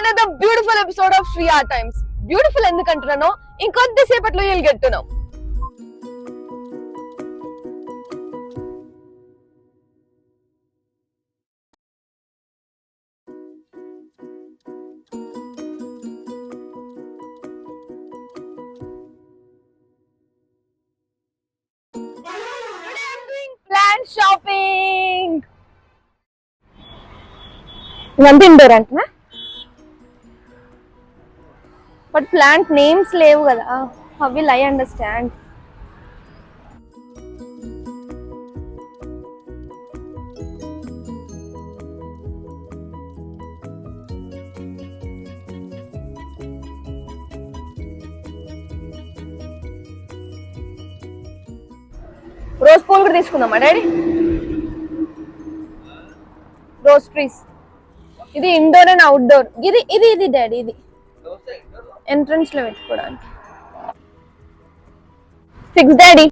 another beautiful episode of Free Art Times. Beautiful endukantunnano inkoddi sepatlo you'll get to know. Today I'm doing plant shopping. ఇదంతా indoor అంటనా but plant names లేవు కదా how will I understand rose పూలు కూడా తీసుకుందామా daddy rose trees ఇది indoor and outdoor ఇది ఇది ఇది డాడీ ఇది ఎంట్రన్స్ లో పెట్టుకోవడానికి ఫిక్స్ డాడీ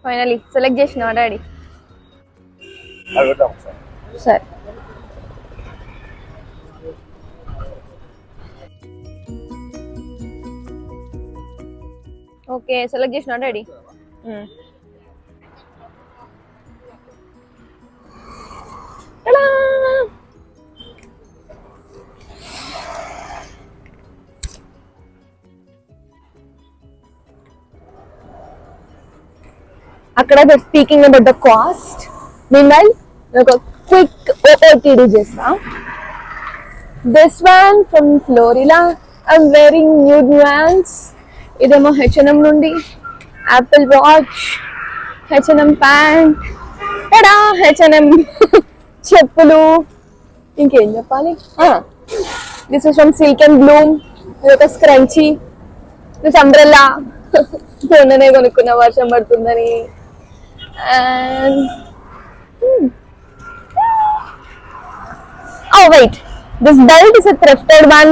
ఫైనలీ సెలెక్ట్ చేసినావా డాడీ సరే ఓకే సెలెక్ట్ చేసినా డాడీ అక్కడ speaking about the cost meanwhile ఒక క్విక్ ఓఓటీడీ చేస్తా this one from Florila I'm wearing new nuance ఇదేమో H&M నుండి యాపిల్ వాచ్ H&M ప్యాంట్ ఎడా H&M చెప్పులు ఇంకేం చెప్పాలి this is from silk and Bloom ఇది ఒక స్క్రంచీ దిస్ అంబ్రెల్లా మొన్ననే కొనుక్కున్న వర్షం పడుతుందని and oh wait this belt is a thrifted one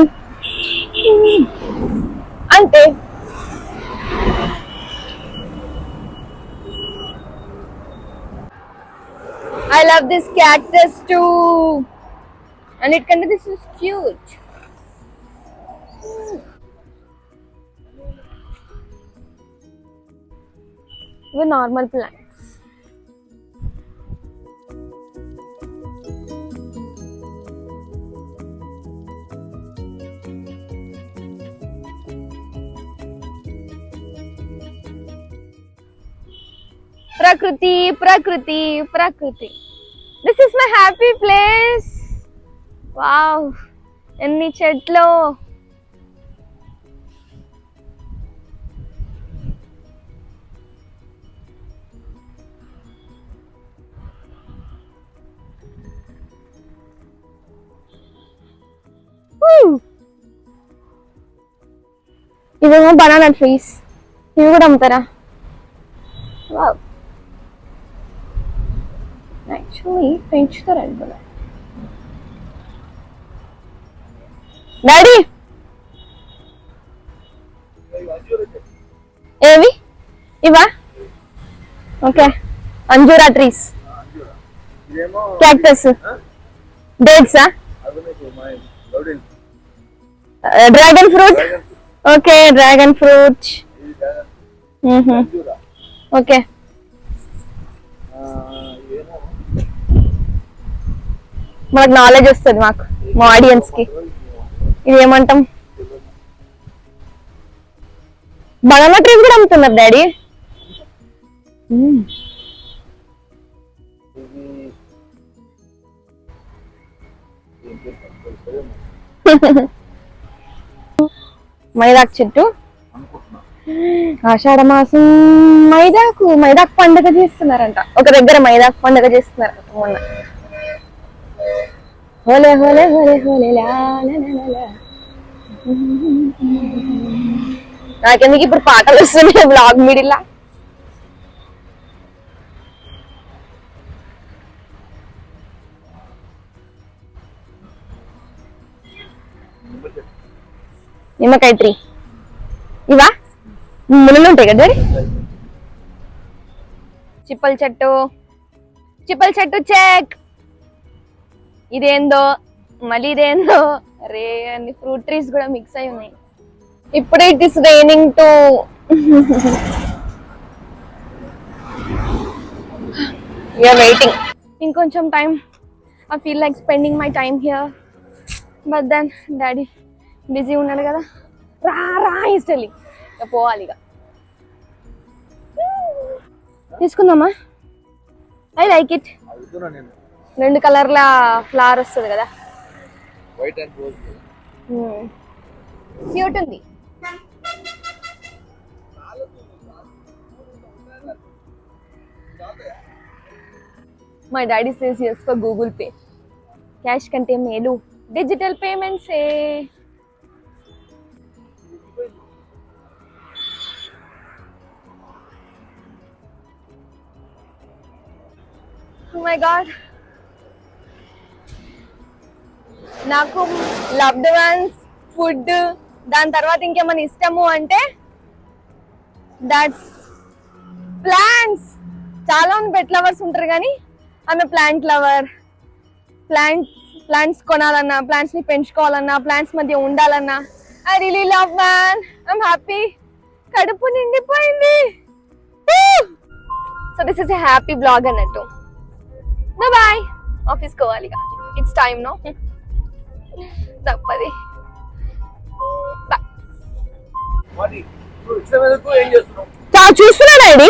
ante I love this cactus too and it kind of this is cute with normal plants prakriti prakriti prakriti this is my happy place wow enni chetlo ఇవేమో banana trees ఇవి కూడా అమ్ముతారా wow actually పెంచుతారు అనుకున్నా daddy ఏవి ఇవా okay అంజూరా trees cactus డేట్సా dragon fruit okay dragon fruit okay మనకు నాలెడ్జ్ వస్తుంది మాకు మా ఆడియన్స్ కి ఇది ఏమంటాం బనానా ట్రీస్ కూడా అమ్ముతున్నారు డాడీ మైదాకు చెట్టు ఆషాఢ మాసం మైదాకు పండుగ చేస్తున్నారంట ఒక దగ్గర మైదాకు పండుగ చేస్తున్నారంట మొన్న హోలే హోలే హోలే హోలే నాకెందుకు ఇప్పుడు పాటలు వస్తున్నాయి బ్లాగ్ మిడిల్ నిమ్మకాయ ట్రీ ఇవా ముళ్ళు ఉంటాయి కదా డాడీ. చిప్పల చెట్టు చెక్. ఇదేందో మళ్ళీ ఇదేందో, అరే అన్ని ఫ్రూట్ ట్రీస్ కూడా మిక్స్ అయి ఉన్నాయి. ఇప్పుడే it is raining too we're waiting ఇంకొంచెం time. I feel like spending my time here, but then daddy busy ఉన్నాడు కదా. రా ఇస్టలీ పోవాలి ఇక. తీసుకుందామా? I like it. 2 కలర్ల ఫ్లవర్ వస్తుంది కదా, వైట్ అండ్ రోజ్. క్యూట్ ఉంది. My daddy says yes for Google Pay. Cash కంటే మేలు digital payments. Oh my god, నాకు లవ్డ్ వన్స్, ఫుడ్, దాని తర్వాత ఇంకేమైనా ఇష్టము అంటే దట్స్ ప్లాంట్స్. చాలా మంది పెట్ లవర్స్ ఉంటారు కానీ ఆమె ప్లాంట్ లవర్. ప్లాంట్స్ కొనాలన్నా, ప్లాంట్స్ ని పెంచుకోవాలన్నా, ప్లాంట్స్ మధ్య ఉండాలన్నా I really love man. I'm happy. కడుపు నిండిపోయింది. So this is a happy blog అన్నట్టు. బాయ్. ఆఫీస్ కోవాలి, ఇట్స్ టైమ్ నో, తప్పది. చూస్తున్నా డాడీ.